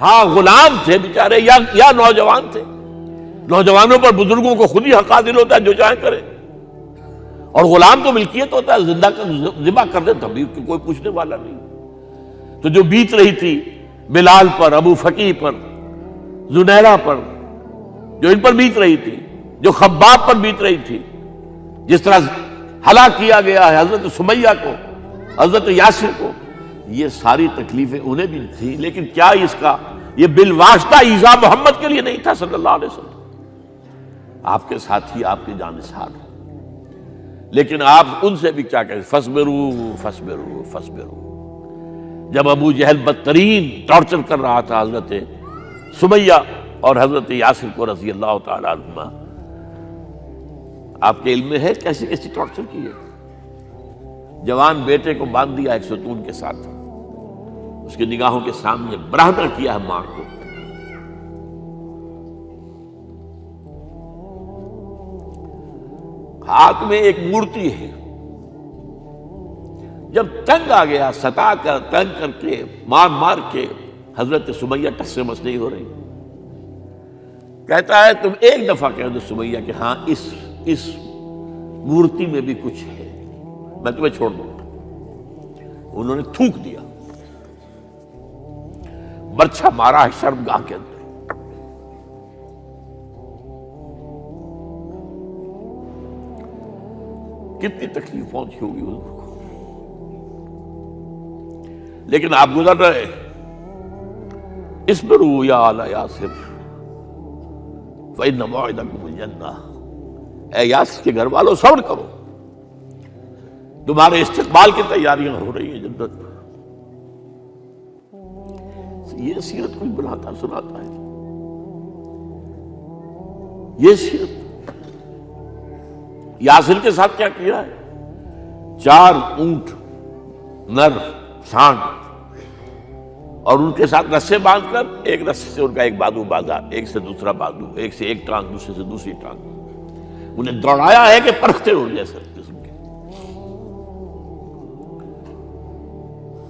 ہاں غلام تھے بیچارے یا نوجوان تھے. نوجوانوں پر بزرگوں کو خود ہی حق حاصل ہوتا ہے، جو چاہے کرے. اور غلام تو ملکیت ہوتا ہے، زندہ ذبح کر دے تبھی کوئی پوچھنے والا نہیں. تو جو بیت رہی تھی بلال پر، ابو فقی پر، زنیرہ پر، جو ان پر بیت رہی تھی، جو خباب پر بیت رہی تھی، جس طرح ہلاک کیا گیا ہے حضرت سمیہ کو، حضرت یاسر کو، یہ ساری تکلیفیں انہیں بھی تھیں. لیکن کیا اس کا یہ بالواسطہ ایذا محمد کے لیے نہیں تھا صلی اللہ علیہ وسلم. آپ کے ساتھی، آپ کے جانثار. لیکن آپ ان سے بھی کیا کہیں، فصبروا فصبروا فصبروا. جب ابو جہل بدترین ٹارچر کر رہا تھا حضرت سمیہ اور حضرت یاسر کو رضی اللہ تعالی عنہما، آپ کے علم میں ہے کیسی کیسی ٹارچر کی ہے. جوان بیٹے کو باندھ دیا ایک ستون کے ساتھ، اس کی نگاہوں کے سامنے برہنہ کیا ہے ماں کو. ہاتھ میں ایک مورتی ہے. جب تنگ آ گیا، ستا کر تنگ کر کے مار مار کے حضرت سمیہ ٹس سے مس نہیں ہو رہی. کہتا ہے تم ایک دفعہ کہہ دو سمیہ کہ ہاں اس مورتی میں بھی کچھ ہے، میں تمہیں چھوڑ دوں گا. انہوں نے تھوک دیا، برچھا مارا ہے شرمگاہ کے اندر. کتنی تکلیف پہنچی ہوگی حضور کو. لیکن آپ گزر رہے، اصبروا یا آل یاسر فإن موعدکم الجنہ. اے یاسر کے گھر والوں صبر کرو، تمہارے استقبال کی تیاریاں ہو رہی ہیں جنت. یہ سیرت کچھ بلاتا سناتا ہے. یہ سیرت یاسر کے ساتھ کیا کیا ہے؟ 4 اونٹ نر سانڈ، اور ان کے ساتھ رسے باندھ کر ایک رسے سے ان کا ایک بازو باندھا، ایک سے دوسرا بازو، ایک سے ایک ٹانگ، دوسرے سے دوسری ٹانگ. انہیں دوڑایا ہے کہ پرکھتے ہو جیسے قسم کے.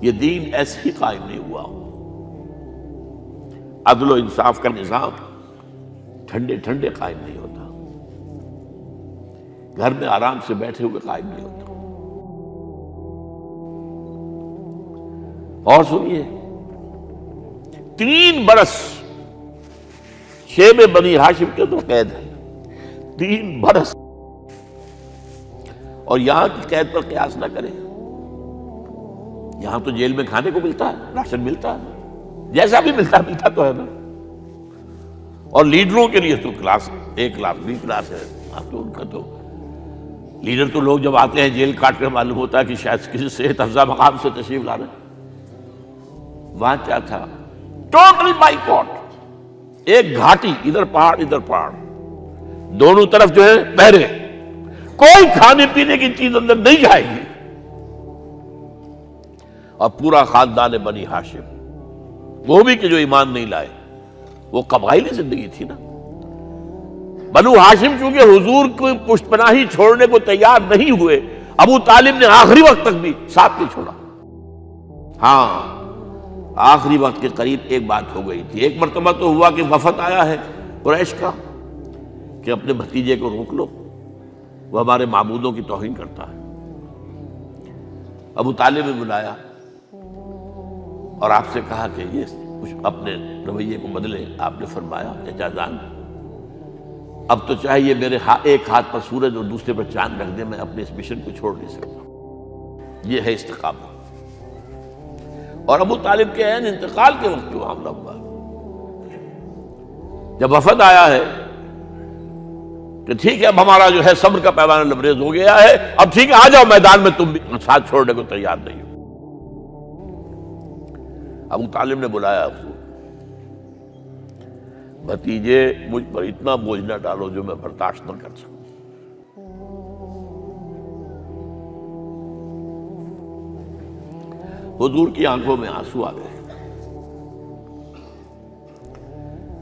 یہ دین ایسے ہی قائم نہیں ہوا. عدل و انصاف کا نظام ٹھنڈے ٹھنڈے قائم نہیں ہوتا، گھر میں آرام سے بیٹھے ہوئے قائم نہیں ہوتا. اور سنیے، 3 برس شیب بنی ہاشم کے تو قید ہے. 3 برس. اور یہاں کی قید پر قیاس نہ کریں. یہاں تو جیل میں کھانے کو ملتا ہے، راشن ملتا ہے، جیسا بھی ملتا تو ہے نا. اور لیڈروں کے لیے تو class A class B class ہے. اب تو ان کا تو لیڈر تو لوگ جب آتے ہیں جیل کاٹ کر معلوم ہوتا ہے کہ شاید کسی صحت افزا مقام سے تشریف لا رہے ہیں. وہاں کیا تھا؟ Total boycott. ایک گھاٹی، ادھر پہاڑ ادھر پہاڑ، دونوں طرف جو ہے پہرے. کوئی کھانے پینے کی چیز اندر نہیں جائے گی. اور پورا خاندان بنی ہاشم، وہ بھی کہ جو ایمان نہیں لائے، وہ قبائلی زندگی تھی نا. بنو ہاشم چونکہ حضور کو پشت پناہی چھوڑنے کو تیار نہیں ہوئے، ابو طالب نے آخری وقت تک بھی ساتھ نہیں چھوڑا. ہاں آخری وقت کے قریب ایک بات ہو گئی تھی. ایک مرتبہ تو ہوا کہ وفد آیا ہے قریش کا کہ اپنے بھتیجے کو روک لو، وہ ہمارے معبودوں کی توہین کرتا ہے. ابو طالب نے بلایا اور آپ سے کہا کہ یہ کچھ اپنے رویے کو بدلے. آپ نے فرمایا چچا جان، اب تو چاہے یہ میرے ایک ہاتھ پر سورج اور دوسرے پر چاند رکھ دے، میں اپنے اس مشن کو چھوڑ نہیں سکتا. یہ ہے استقامت. اور ابو طالب کے عین انتقال کے وقت جو معاملہ ہوا، جب وفد آیا ہے کہ ٹھیک ہے اب ہمارا جو ہے صبر کا پیمانہ لبریز ہو گیا ہے، اب ٹھیک ہے آ جاؤ میدان میں، تم بھی ساتھ چھوڑنے کو تیار نہیں ہو. ابو طالب نے بلایا اس کو، بھتیجے مجھ پر اتنا بوجھ نہ ڈالو جو میں برداشت نہ کر سکوں. حضور کی آنکھوں میں آنسو آ گئے.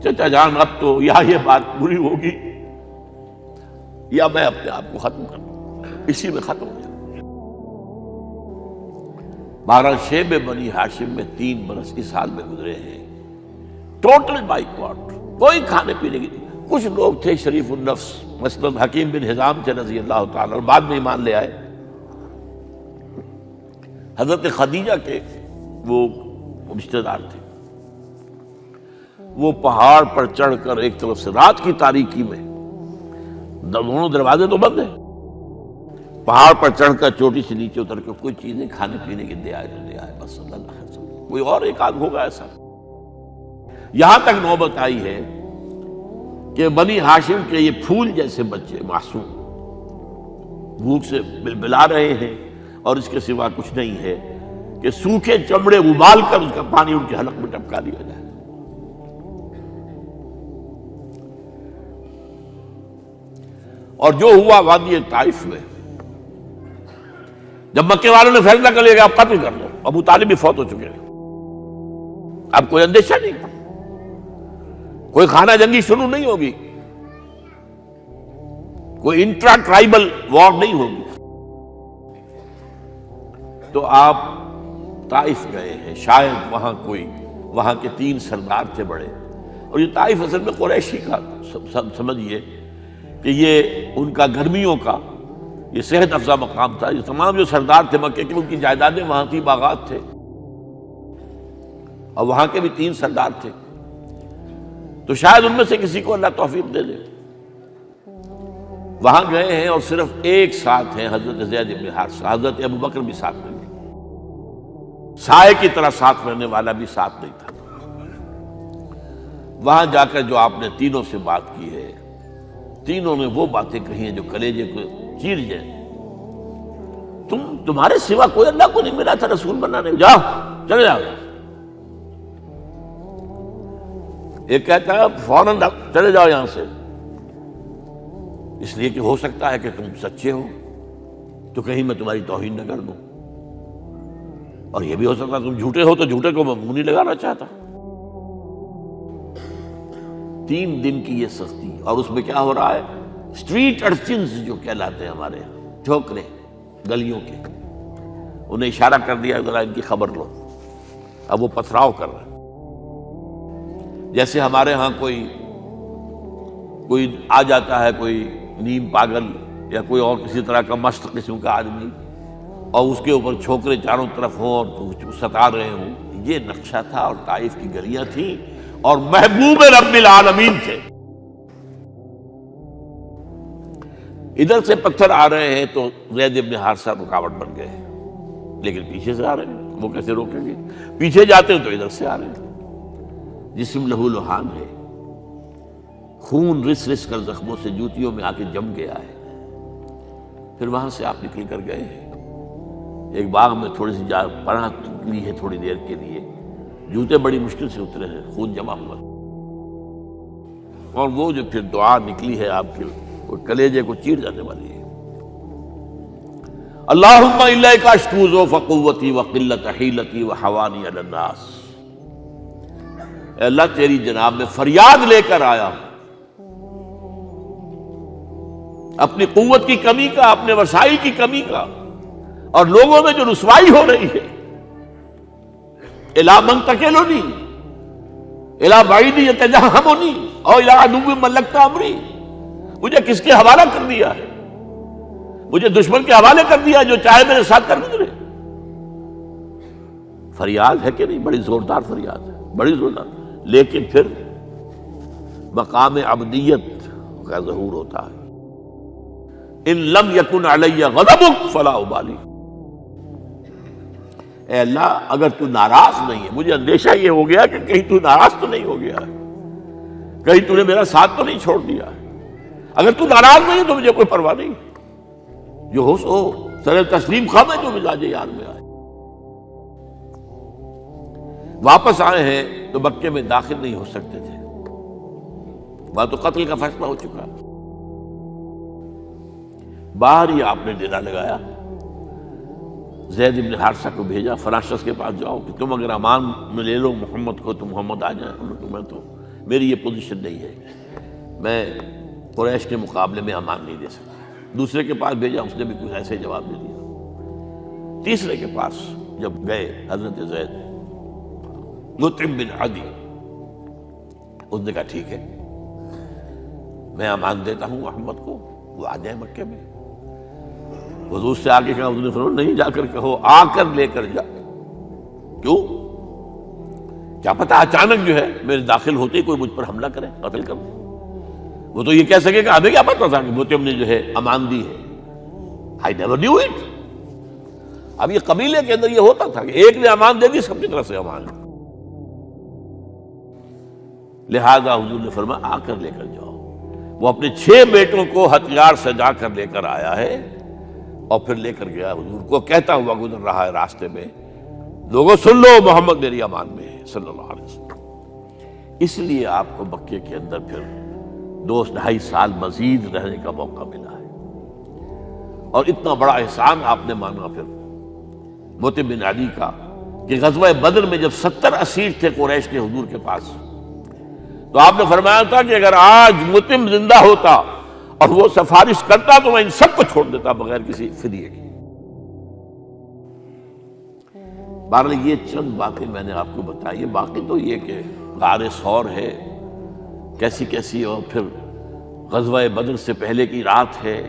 چچا جان اب تو یا یہ بات بری ہوگی یا میں اپنے آپ کو ختم کر دوں، اسی میں ختم ہو جائے. بہرحال شیب بنی ہاشم میں 3 برس اس حال میں گزرے ہیں ٹوٹل بائیکاٹ، کوئی کھانے پینے کی نہیں۔ کچھ لوگ تھے شریف النفس، مثلا حکیم بن حزام تھے رضی اللہ تعالیٰ اور بعد میں ایمان لے آئے۔ حضرت خدیجہ کے وہ رشتہ دار تھے، وہ پہاڑ پر چڑھ کر ایک طرف سے رات کی تاریکی میں، دونوں دروازے تو بند ہیں، پہاڑ پر چڑھ کر چوٹی سے نیچے اتر کے کوئی چیزیں کھانے پینے کی دے آئے تو دے آئے، بس صلی اللہ علیہ وسلم۔ کوئی اور ایک آدھ ہوگا ایسا۔ یہاں تک نوبت آئی ہے کہ بنی ہاشم کے یہ پھول جیسے بچے معصوم بھوک سے بلبلا رہے ہیں، اور اس کے سوا کچھ نہیں ہے کہ سوکھے چمڑے ابال کر اس کا پانی ان کے حلق میں ٹپکا دیا جائے۔ اور جو ہوا وادی طائف میں، جب مکے والوں نے فیصلہ کر لیا کہ آپ قتل کر لو، ابو طالب بھی فوت ہو چکے ہیں، اب کوئی اندیشہ نہیں، کوئی خانہ جنگی شروع نہیں ہوگی، کوئی انٹرا ٹرائبل وار نہیں ہوگی، تو آپ طائف گئے ہیں۔ شاید وہاں کے 3 سردار تھے بڑے، اور یہ طائف اصل میں قریشی کا سمجھیے کہ یہ ان کا گرمیوں کا یہ صحت افزا مقام تھا۔ یہ تمام جو سردار تھے مکے کے، ان کی جائیدادیں وہاں تھی، باغات تھے، اور وہاں کے بھی 3 سردار تھے، تو شاید ان میں سے کسی کو اللہ توفیق دے دے۔ وہاں گئے ہیں اور صرف ایک ساتھ ہیں، حضرت زید بن حارثہ، حضرت ابو بکر بھی ساتھ نہیں، سائے کی طرح ساتھ رہنے والا بھی ساتھ نہیں تھا۔ وہاں جا کر جو آپ نے تینوں سے بات کی ہے، تینوں نے وہ باتیں کہی ہیں جو کلیجے کو چیر جائیں۔ تمہارے سوا کوئی اللہ کو نہیں ملا تھا رسول بنانے، جاؤ چلے جاؤ۔ ایک کہتا ہے فوراً چلے جاؤ یہاں سے، اس لیے کہ ہو سکتا ہے کہ تم سچے ہو تو کہیں میں تمہاری توہین نہ کر دوں، اور یہ بھی ہو سکتا ہے تم جھوٹے ہو تو جھوٹے کو میں منہ نہیں لگانا چاہتا۔ 3 دن کی یہ سختی، اور اس میں کیا ہو رہا ہے، اسٹریٹ ارچنز جو کہلاتے ہیں ہمارے یہاں، ٹھوکرے گلیوں کے، انہیں اشارہ کر دیا ذرا ان کی خبر لو، اب وہ پتھراؤ کر رہے ہیں۔ جیسے ہمارے ہاں کوئی آ جاتا ہے، کوئی نیم پاگل یا کوئی اور کسی طرح کا مست قسم کا آدمی، اور اس کے اوپر چھوکرے چاروں طرف ہوں اور ستا رہے ہوں، یہ نقشہ تھا، اور طائف کی گلیاں تھیں، اور محبوب رب العالمین تھے۔ ادھر سے پتھر آ رہے ہیں تو زید بن حارثہ رکاوٹ بن گئے، لیکن پیچھے سے آ رہے ہیں، وہ کیسے روکیں گے؟ پیچھے جاتے ہیں تو ادھر سے آ رہے ہیں۔ جسم لہو لہان ہے، خون رس رس کر زخموں سے جوتیوں میں آ کے جم گیا ہے۔ پھر وہاں سے آپ نکل کر گئے ہیں، ایک باغ میں تھوڑی سی پناہ لی ہے تھوڑی دیر کے لیے، جوتے بڑی مشکل سے اترے ہیں، خون جمع ہوا، اور وہ جو پھر دعا نکلی ہے آپ کی، وہ کلیجے کو چیر جانے والی ہے۔ اللہم الیک اشکو ضعف قوتی وقلت حیلتی وحوانی علی الناس، اے اللہ تیری جناب میں فریاد لے کر آیا ہوں، اپنی قوت کی کمی کا، اپنے وسائل کی کمی کا، اور لوگوں میں جو رسوائی ہو رہی ہے۔ الی من تکلنی الی بعید یتجہمنی او الی عدو ملکت امری، مجھے کس کے حوالہ کر دیا ہے؟ مجھے دشمن کے حوالے کر دیا جو چاہے میرے ساتھ کر گزرے۔ فریاد ہے کہ نہیں؟ بڑی زوردار فریاد ہے، بڑی زوردار، لیکن پھر مقام عبدیت کا ظہور ہوتا ہے۔ ان لم یکن علی غضبک فلا ابالی، اے اللہ اگر تو ناراض نہیں ہے، مجھے اندیشہ یہ ہو گیا کہ کہیں تو ناراض تو نہیں ہو گیا ہے، کہیں تو نے میرا ساتھ تو نہیں چھوڑ دیا ہے۔ اگر تو ناراض نہیں ہے تو مجھے کوئی پرواہ نہیں، جو ہو سو سر تسلیم خم ہے جو مزاج یار میں آئے۔ واپس آئے ہیں تو مکے میں داخل نہیں ہو سکتے تھے، وہاں تو قتل کا فیصلہ ہو چکا۔ باہر ہی آپ نے ڈیرا لگایا، زید بن حارثہ کو بھیجا، فلاں شخص کے پاس جاؤ کہ تم اگر امان میں لے لو محمد کو تو محمد آ جائیں، میں تو میری یہ پوزیشن نہیں ہے، میں قریش کے مقابلے میں امان نہیں دے سکتا۔ دوسرے کے پاس بھیجا، اس نے بھی کچھ ایسے جواب دے دیا۔ تیسرے کے پاس جب گئے حضرت زید، مطعم بن عدی، اس نے کہا ٹھیک ہے، میں امان دیتا ہوں محمد کو، وہ آ جائے مکے میں۔ حضور سے آگے کہا، حضور نے فرمایا نہیں جا کر کہو، آ کر لے کر جا۔ کیوں؟ کیا پتہ اچانک جو ہے میرے داخل ہوتے ہی کوئی مجھ پر حملہ کرے، قتل کر دے۔ وہ تو یہ کہہ سکے کہ ہمیں کیا پتہ تھا کہ موتیم نے جو ہے امان دی ہے، I never knew it۔ اب یہ قبیلے کے اندر یہ ہوتا تھا کہ ایک نے امان دے دی، سب کی طرف سے امان۔ لہذا حضور نے فرمایا آ کر لے کر جاؤ۔ وہ اپنے 6 بیٹوں کو ہتھیار سجا کر لے کر آیا ہے اور پھر لے کر گیا حضور کو، کہتا ہوا گزر رہا ہے راستے میں، لوگوں سن لو محمد میری امان میں ہے صلی اللہ علیہ وسلم۔ اس لیے آپ کو مکے کے اندر پھر 2-2.5 سال مزید رہنے کا موقع ملا ہے، اور اتنا بڑا احسان آپ نے مانا پھر موتیم بن عدی کا کہ غزوہ بدر میں جب 70 اسیر تھے قریش کے حضور کے پاس، تو آپ نے فرمایا تھا کہ اگر آج موتیم زندہ ہوتا اور وہ سفارش کرتا تو میں ان سب کو چھوڑ دیتا بغیر کسی فدیے کے۔ بہرحال یہ چند باتیں میں نے آپ کو بتائی، باقی تو یہ کہ غار ثور ہے کیسی کیسی، اور پھر غزوہ بدر سے پہلے کی رات ہے،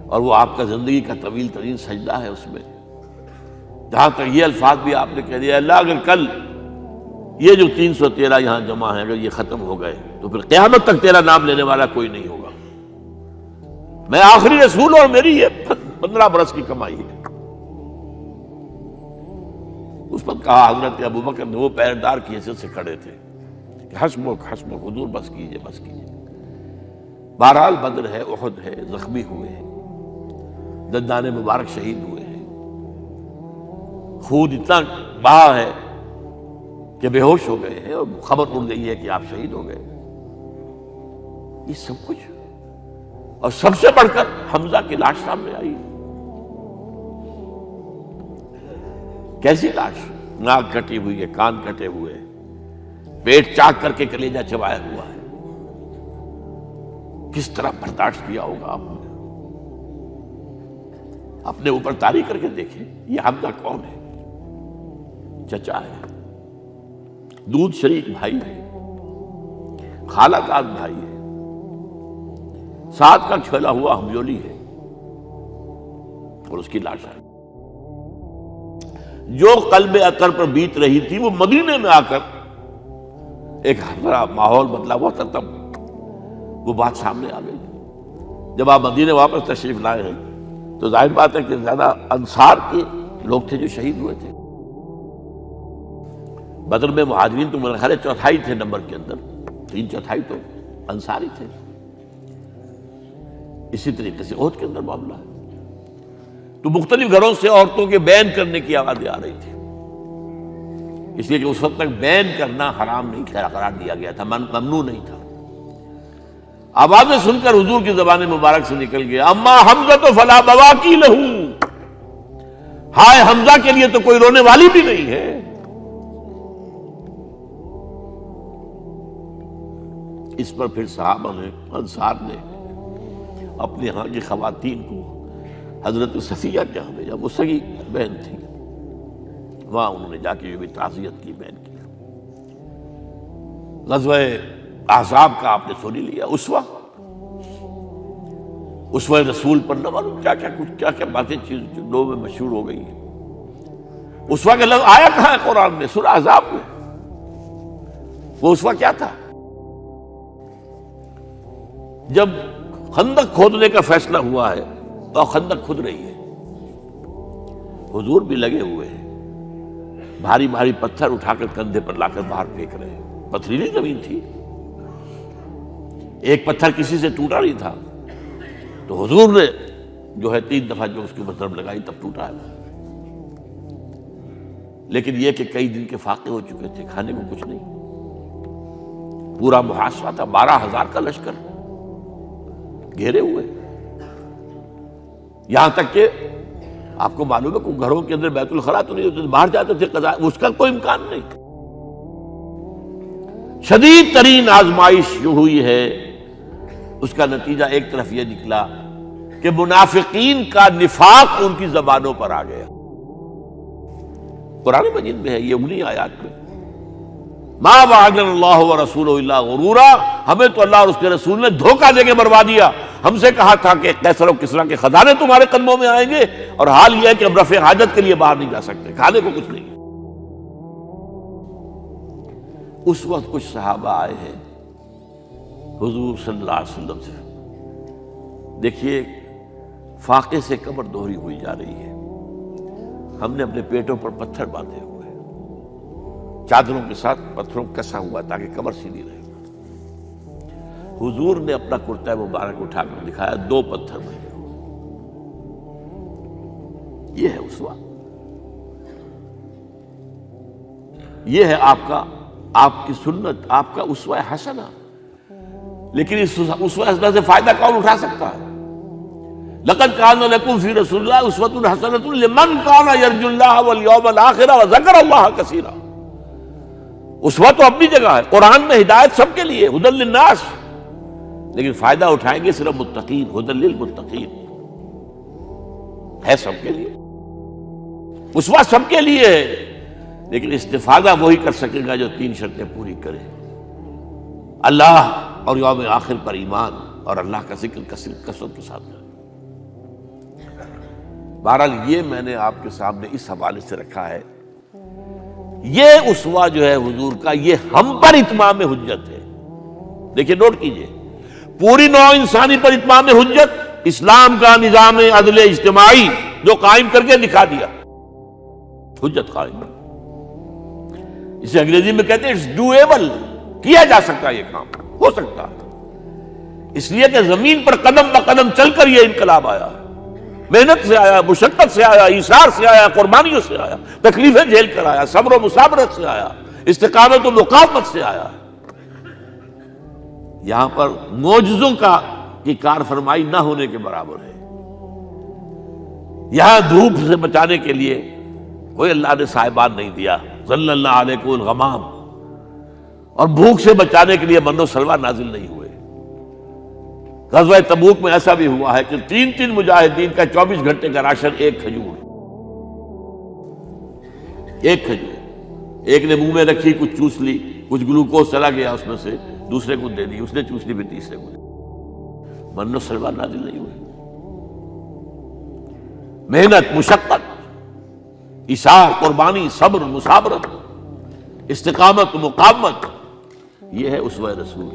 اور وہ آپ کا زندگی کا طویل ترین سجدہ ہے اس میں، جہاں تک یہ الفاظ بھی آپ نے کہہ دیا، اللہ اگر کل یہ جو 313 یہاں جمع ہیں اگر یہ ختم ہو گئے تو پھر قیامت تک تیرا نام لینے والا کوئی نہیں ہوگا، میں آخری رسول اور میری یہ 15 برس کی کمائی ہے۔ اس پر کہا حضرت ابوبکر نے، وہ پہرےدار کی حیثیت سے کھڑے تھے، کہ حسبک حسبک حضور بس کیجئے بس کیجئے۔ بہرحال بدر ہے، احد ہے، زخمی ہوئے ہیں، دندان مبارک شہید ہوئے ہیں، خون اتنا بہا ہے کہ بے ہوش ہو گئے ہیں، اور خبر اڑ گئی ہے کہ آپ شہید ہو گئے۔ یہ سب کچھ، اور سب سے بڑھ کر حمزہ کی لاش سامنے آئی۔ کیسی لاش؟ ناک کٹی ہوئی ہے، کان کٹے ہوئے ہیں، پیٹ چاک کر کے کلیجہ چبایا ہوا ہے۔ کس طرح برداشت کیا ہوگا آپ نے؟ اپنے اوپر تاری کر کے دیکھیں، یہ حمزہ کون ہے؟ چچا ہے، دودھ شریک بھائی ہے، خالہ داد بھائی ہے، ساتھ کا کھیلا ہوا ہمجولی ہے، اور اس کی لاش ہے۔ جو قلب اطہر پر بیت رہی تھی وہ مدینے میں آ کر ایک بڑا ماحول بدلا ہوا تھا، تب وہ بات سامنے آ گئی۔ جب آپ مدینے واپس تشریف لائے ہیں تو ظاہر بات ہے کہ زیادہ انصار کے لوگ تھے جو شہید ہوئے تھے۔ بدر میں مہاجرین تو میرے خیال ہے 1/4 تھے نمبر کے اندر، 3/4 تو انصاری تھے۔ اسی طریقے سے احد کے اندر معاملہ ہے، تو مختلف گھروں سے عورتوں کے بین کرنے کی آوازیں آ رہی تھی، اس لیے کہ اس وقت تک بین کرنا حرام نہیں قرار دیا گیا تھا، ممنوع نہیں تھا۔ آوازیں سن کر حضور کی زبان مبارک سے نکل گیا، اما حمزہ تو فلا بواکی لہو، ہائے حمزہ کے لیے تو کوئی رونے والی بھی نہیں ہے۔ اس پر پھر صحابہ نے، انصار نے اپنے ہاں کی خواتین کو حضرت صفیہ کے ہاں بھیجا، وہ سگی بہن تھی، وہاں انہوں نے جا کے یہ بھی تعزیت کی بہن کی۔ غزوہ احزاب کا آپ نے سنی لیا، اسوہ رسول پر نہ معلوم کیا کیا باتیں چیز لوگوں میں مشہور ہو گئی ہیں۔ اسوہ کا لفظ آیا کہاں ہے قرآن میں؟ سورہ احزاب میں۔ وہ اسوہ کیا تھا؟ جب خندق کھودنے کا فیصلہ ہوا ہے تو خندق کھود رہی ہے، حضور بھی لگے ہوئے ہیں، بھاری بھاری پتھر اٹھا کر کندھے پر لا کر باہر پھینک رہے ہیں، پتھریلی زمین تھی، ایک پتھر کسی سے ٹوٹا نہیں تھا، تو حضور نے جو ہے 3 دفعہ جو اس کے اوپر ضرب لگائی تب ٹوٹا ہے۔ لیکن یہ کہ کئی دن کے فاقے ہو چکے تھے، کھانے کو کچھ نہیں، پورا محاصرہ تھا، 12,000 کا لشکر گھیرے ہوئے، یہاں تک کہ آپ کو معلوم ہے کہ گھروں کے اندر بیت الخلاء تو نہیں ہوتے، باہر جاتے تھے قضاء، اس کا کوئی امکان نہیں۔ شدید ترین آزمائش جو ہوئی ہے اس کا نتیجہ ایک طرف یہ نکلا کہ منافقین کا نفاق ان کی زبانوں پر آ گیا۔ قرآن مجید میں ہے یہ انہی آیات میں، ما وعدنا اللہ ورسولہ الا غرورا، ہمیں تو اللہ اور اس کے رسول نے دھوکہ دے کے مروا دیا۔ ہم سے کہا تھا کہ قیصر و کسریٰ کے خزانے تمہارے قدموں میں آئیں گے، اور حال یہ ہے کہ اب رفع حاجت کے لیے باہر نہیں جا سکتے، کھانے کو کچھ نہیں۔ اس وقت کچھ صحابہ آئے ہیں حضور صلی اللہ علیہ وسلم سے، دیکھیے فاقے سے کمر دوہری ہوئی جا رہی ہے، ہم نے اپنے پیٹوں پر پتھر باندھے ہوئے، چادروں کے ساتھ پتھروں کسا ہوا تاکہ کمر سیدھی رہے۔ حضور نے اپنا کرتا مبارک اٹھا کر دکھایا، 2 پتھر بنے ہوئے۔ یہ ہے اسوہ، یہ ہے آپ کی سنت، آپ کا اسوہ حسنہ۔ لیکن اس اسوہ حسنہ سے فائدہ کون اٹھا سکتا ہے؟ لقد کان لکم فی رسول اللہ اسوۃ حسنۃ لمن کان یرجو اللہ والیوم الآخر وذکر اللہ کثیرا۔ اسوہ تو اپنی جگہ ہے، قرآن میں ہدایت سب کے لیے، ھدی للناس، لیکن فائدہ اٹھائیں گے صرف متقین، ھدی للمتقین ہے سب کے لیے، اسوہ سب کے لیے ہے، لیکن استفادہ وہی کر سکے گا جو 3 شرطیں پوری کرے: اللہ اور یوم آخر پر ایمان، اور اللہ کا ذکر کثرت کے ساتھ کرے۔ بہرحال یہ میں نے آپ کے سامنے اس حوالے سے رکھا ہے، یہ اسوہ جو ہے حضور کا، یہ ہم پر اتمام حجت ہے۔ دیکھیے نوٹ کیجئے، پوری نوع انسانی پر اتمام حجت، اسلام کا نظام عدل اجتماعی جو قائم کر کے دکھا دیا، حجت قائم۔ اسے انگریزی میں کہتے ہیں اٹس ڈویبل، کیا جا سکتا ہے، یہ کام ہو سکتا ہے، اس لیے کہ زمین پر قدم بہ قدم چل کر یہ انقلاب آیا، محنت سے آیا، مشقت سے آیا، ایثار سے آیا، قربانیوں سے آیا، تکلیفیں جھیل کر آیا، صبر و مصابرت سے آیا، استقامت و مقاومت سے آیا۔ یہاں پر معجزوں کی کار فرمائی نہ ہونے کے برابر ہے۔ یہاں دھوپ سے بچانے کے لیے کوئی اللہ نے صاحبان نہیں دیا، ظل اللہ علیکم الغمام، اور بھوک سے بچانے کے لیے من و سلوہ نازل نہیں ہوئے۔ غزوہ تبوک میں ایسا بھی ہوا ہے کہ 3 مجاہدین کا 24 گھنٹے کا راشن ایک کھجور، ایک نے منہ میں رکھی، کچھ چوس لی، کچھ گلوکوز چلا گیا اس میں سے، دوسرے کو دے دی، اس نے چوس لی، پھر تیسرے کو دے دی۔ من و سلوہ نازل نہیں ہوئے۔ محنت، مشقت، ایثار، قربانی، صبر، مصابرت، استقامت، مقاومت، یہ ہے اسوہ رسول۔